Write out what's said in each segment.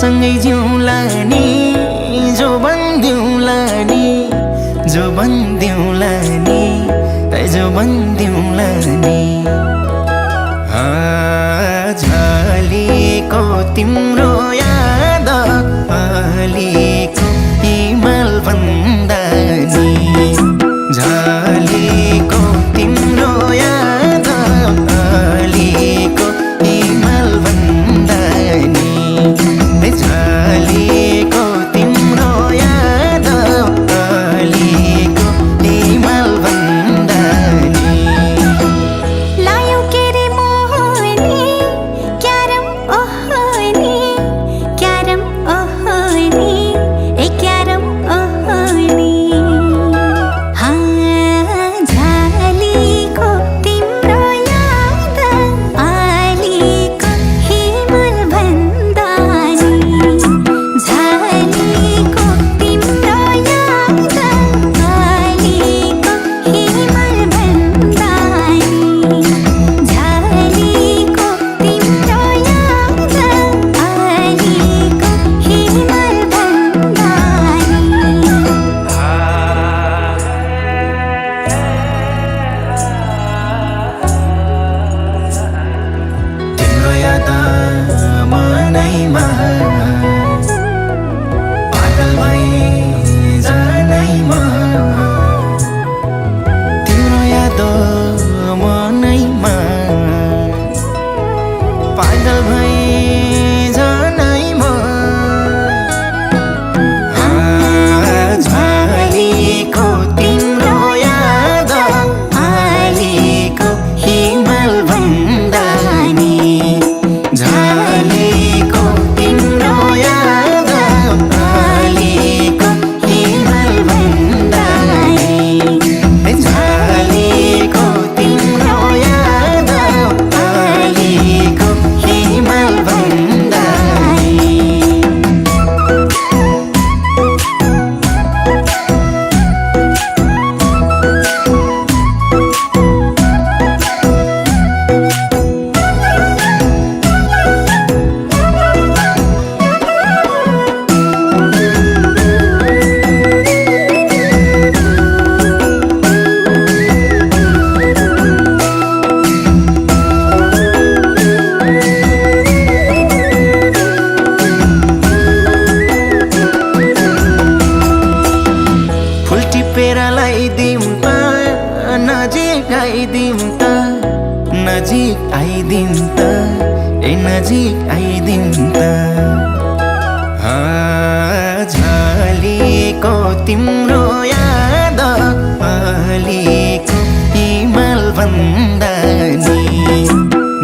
सँगै जिउँला नि जो भन्दिउँला नि जो भन्दिउँला नि जो भन्दिउँला नि झलेको तिम्रो याद अलिको हिमाल भन्दा नि झलेको तिम्रो याद अलिको हिमाल भन्दा नि झलेको तिम्रो याद अलिको हिमाल भन्दा नि लायो के रे मोहनी क्यारम ओहनी क्यारम ओहनी ए क्यारम ओहनी झलेको तिम्रो याद अलिको हिमाल भन्दा नि झलेको तिम्रो याद अलिको हिमाल भन्दा नि झलेको तिम्रो याद अलिको हिमाल भन्दा तिम्रो याद मनैमा पागल भई जानैमा तिम्रो याद मनैमा पागल भई जानैमा झलेको तिम्रो याद अलिको हिमाल भन्दा नि झलेको तिम्रो याद अलिको हिमाल भन्दा नि झलेको तिम्रो याद अलिको हिमाल भन्दा नि फुल टिपेर लगाइदिउँ त नजिक आइदिउँ त नजिक आइदिउँ त नजिक आइदिउँ त झलेको तिम्रो याद अलिको हिमाल भन्दा नि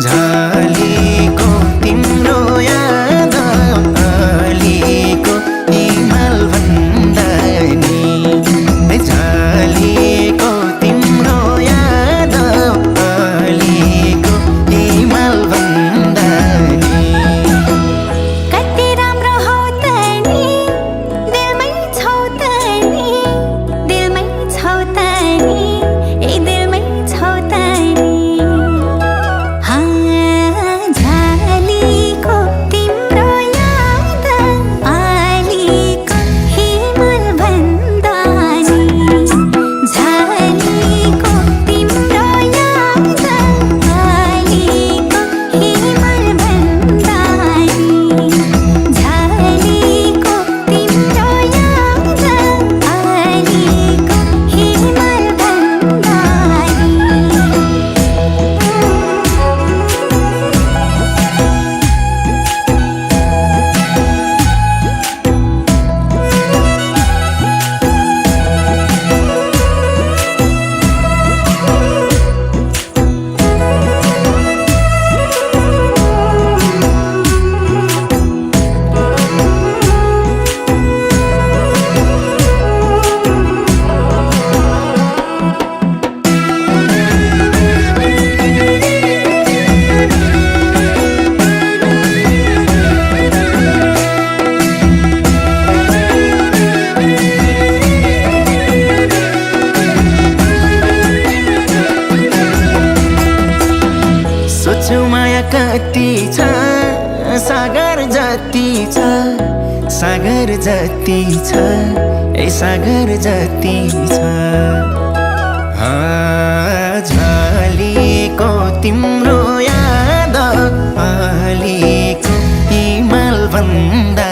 झलेको तिम्रो याद अलिको हिमाल भन्दा नि झलेको तिम्रो याद अलिको हिमाल भन्दा नि कति राम्रो हौ त नि दिलमै छौ त नि जति छ ए सागर जति छ झलेको तिम्रो याद अलिको हिमाल भन्दा